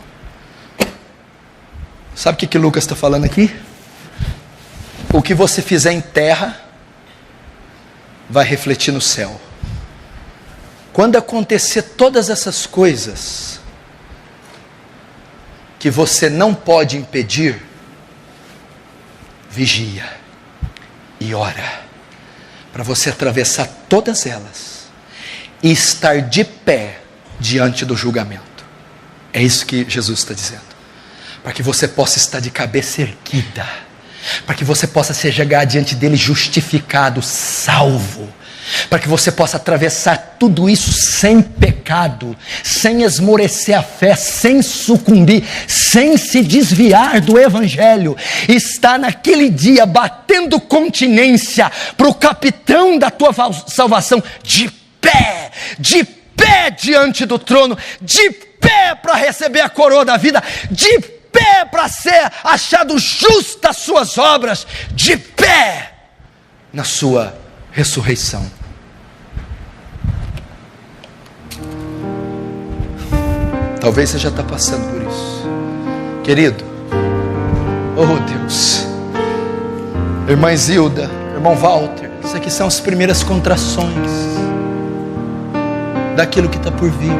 S1: Sabe o que Lucas está falando aqui? O que você fizer em terra vai refletir no céu. Quando acontecer todas essas coisas que você não pode impedir, vigia e ora, para você atravessar todas elas e estar de pé diante do julgamento. É isso que Jesus está dizendo, para que você possa estar de cabeça erguida, para que você possa chegar diante dele justificado, salvo, para que você possa atravessar tudo isso sem pecado, sem esmorecer a fé, sem sucumbir, sem se desviar do Evangelho. Está naquele dia batendo continência para o capitão da tua salvação, de pé diante do trono, de pé para receber a coroa da vida, de pé para ser achado justo das suas obras, de pé na sua ressurreição. Talvez você já está passando por isso, querido. Oh Deus, irmã Zilda, irmão Walter, isso aqui são as primeiras contrações daquilo que está por vir.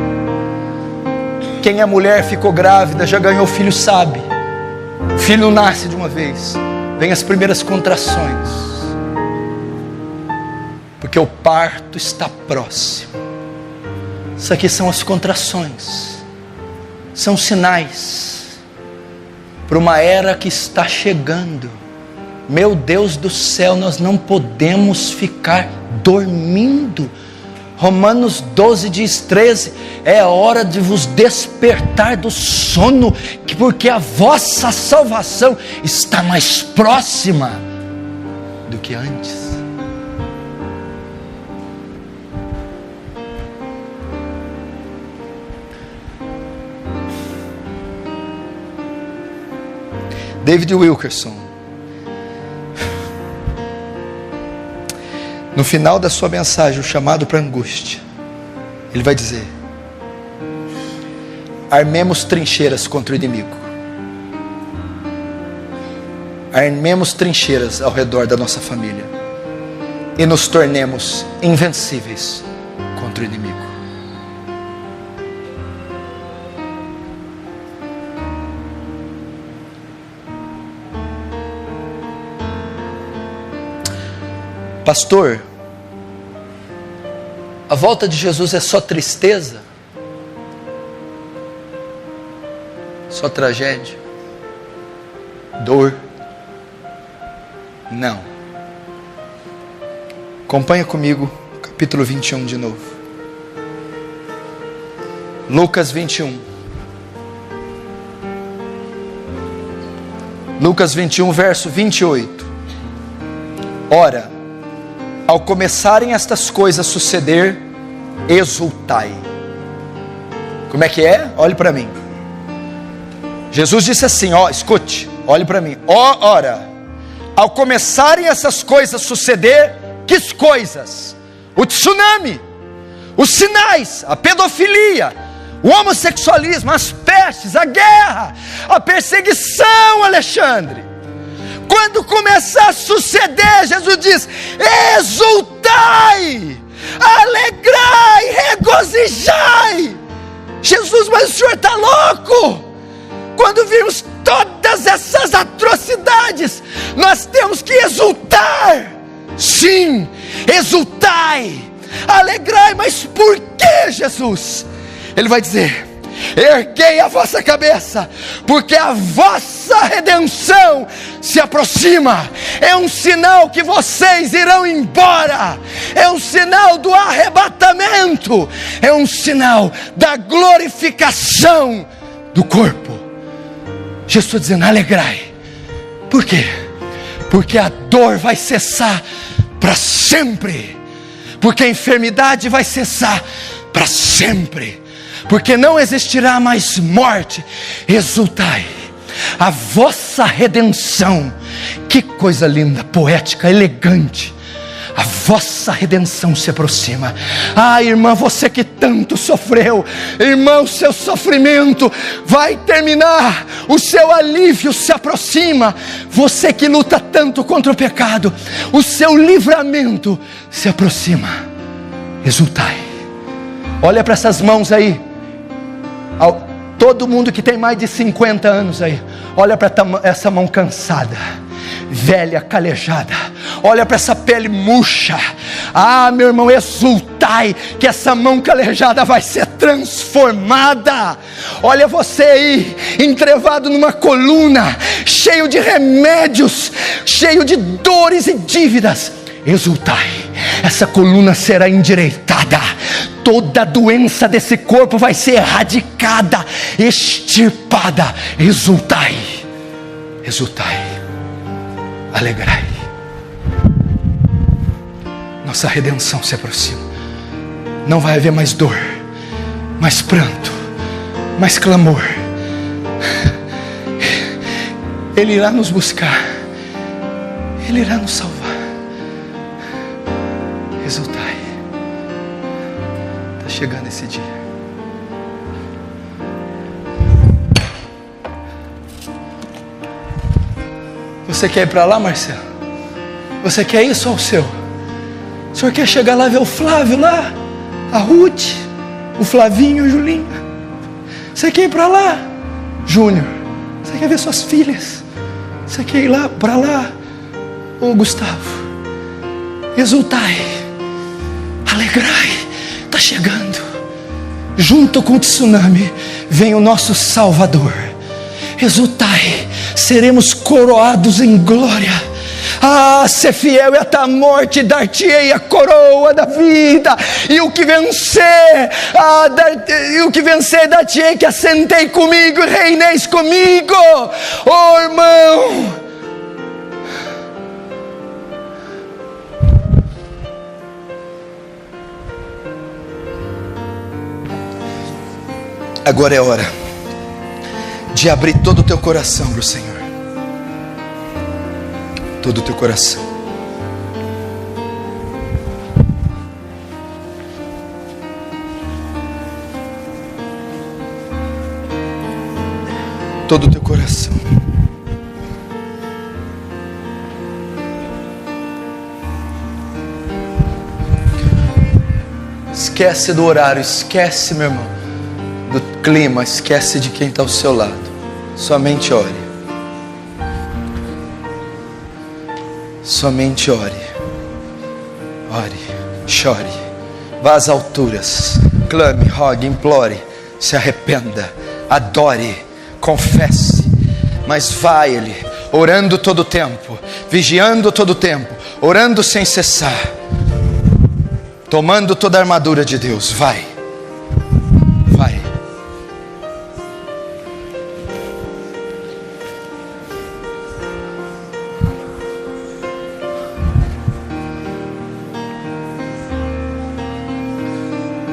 S1: Quem é mulher, ficou grávida, já ganhou filho, sabe. O filho não nasce de uma vez, vem as primeiras contrações, porque o parto está próximo. Isso aqui são as contrações, são sinais para uma era que está chegando. Meu Deus do céu, nós não podemos ficar dormindo. Romanos 12 diz 13, é hora de vos despertar do sono, porque a vossa salvação está mais próxima do que antes. David Wilkerson, no final da sua mensagem, o chamado para a angústia, ele vai dizer: armemos trincheiras contra o inimigo. Armemos trincheiras ao redor da nossa família e nos tornemos invencíveis contra o inimigo. Pastor, a volta de Jesus é só tristeza? Só tragédia? Dor? Não. Acompanha comigo, capítulo 21 de novo. Lucas 21. Lucas 21, verso 28. Ora, ao começarem estas coisas a suceder, exultai. Como é que é? Olhe para mim. Jesus disse assim, escute, olhe para mim. Ora, ao começarem essas coisas a suceder, que coisas? O tsunami, os sinais, a pedofilia, o homossexualismo, as pestes, a guerra, a perseguição, Alexandre. Quando começar a suceder, Jesus diz, exultai, alegrai, regozijai. Jesus, mas o senhor está louco? Quando vimos todas essas atrocidades, nós temos que exultar. Sim, exultai, alegrai, mas por que, Jesus? Ele vai dizer, erguei a vossa cabeça, porque a vossa redenção se aproxima. É um sinal que vocês irão embora, é um sinal do arrebatamento, é um sinal da glorificação do corpo. Jesus está dizendo, alegrai. Por quê? Porque a dor vai cessar para sempre, porque a enfermidade vai cessar para sempre, porque não existirá mais morte. Exultai, a vossa redenção. Que coisa linda, poética, elegante. A vossa redenção se aproxima. Irmã, você que tanto sofreu, irmão, o seu sofrimento vai terminar, o seu alívio se aproxima. Você que luta tanto contra o pecado, o seu livramento se aproxima. Exultai. Olha para essas mãos aí. Todo mundo que tem mais de 50 anos aí, olha para essa mão cansada, velha, calejada. Olha para essa pele murcha. Meu irmão, exultai, que essa mão calejada vai ser transformada. Olha você aí, entrevado numa coluna, cheio de remédios, cheio de dores e dívidas. Exultai, essa coluna será endireitada. Toda doença desse corpo vai ser erradicada, extirpada. Exultai, exultai, alegrai. Nossa redenção se aproxima. Não vai haver mais dor, mais pranto, mais clamor. Ele irá nos buscar, Ele irá nos salvar. Exultai. Está chegando esse dia. Você quer ir para lá, Marcelo? Você quer isso ou o seu? O senhor quer chegar lá, ver o Flávio lá, a Ruth, o Flavinho, o Julinho? Você quer ir para lá, Júnior? Você quer ver suas filhas? Você quer ir lá, para lá, ô Gustavo? Exultai, alegrai, está chegando. Junto com o tsunami vem o nosso Salvador. Exultai, seremos coroados em glória. Ser fiel e até a morte, dar-te-ei a coroa da vida. E o que vencer, dar-te-ei que assentei comigo e reineis comigo. Irmão, agora é hora de abrir todo o teu coração para o Senhor. Todo o teu coração. todo o teu coração. Esquece do horário, esquece, meu irmão, do clima, esquece de quem está ao seu lado. Somente ore. Somente ore. Ore, chore, vá às alturas, clame, rogue, implore, se arrependa, adore, confesse, mas vá a Ele, orando todo o tempo, vigiando todo o tempo, orando sem cessar, tomando toda a armadura de Deus. Vai, vai.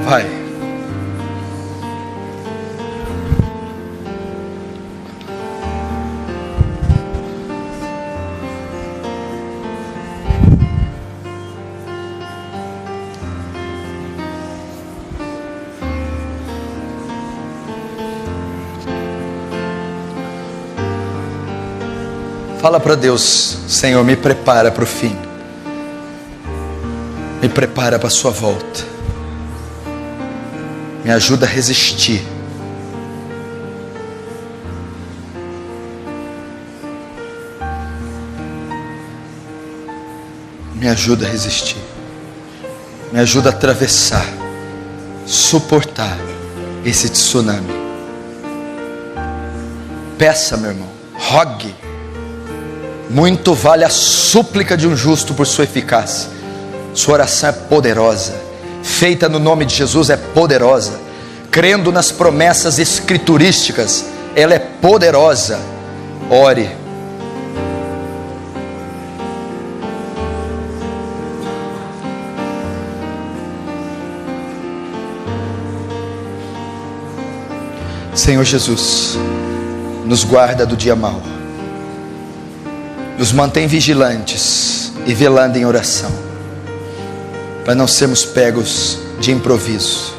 S1: Vai. Fala para Deus: Senhor, me prepara para o fim, me prepara para a sua volta, me ajuda a resistir. Me ajuda a resistir. Me ajuda a atravessar, suportar esse tsunami. Peça, meu irmão, rogue. Muito vale a súplica de um justo por sua eficácia. Sua oração é poderosa, feita no nome de Jesus é poderosa, crendo nas promessas escriturísticas, ela é poderosa. Ore. Senhor Jesus, nos guarda do dia mau, nos mantém vigilantes e velando em oração, para não sermos pegos de improviso,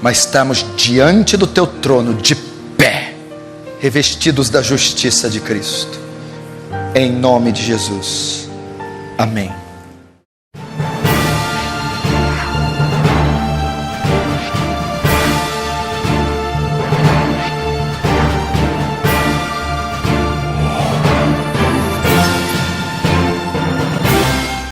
S1: mas estarmos diante do teu trono de pé, revestidos da justiça de Cristo, em nome de Jesus, amém.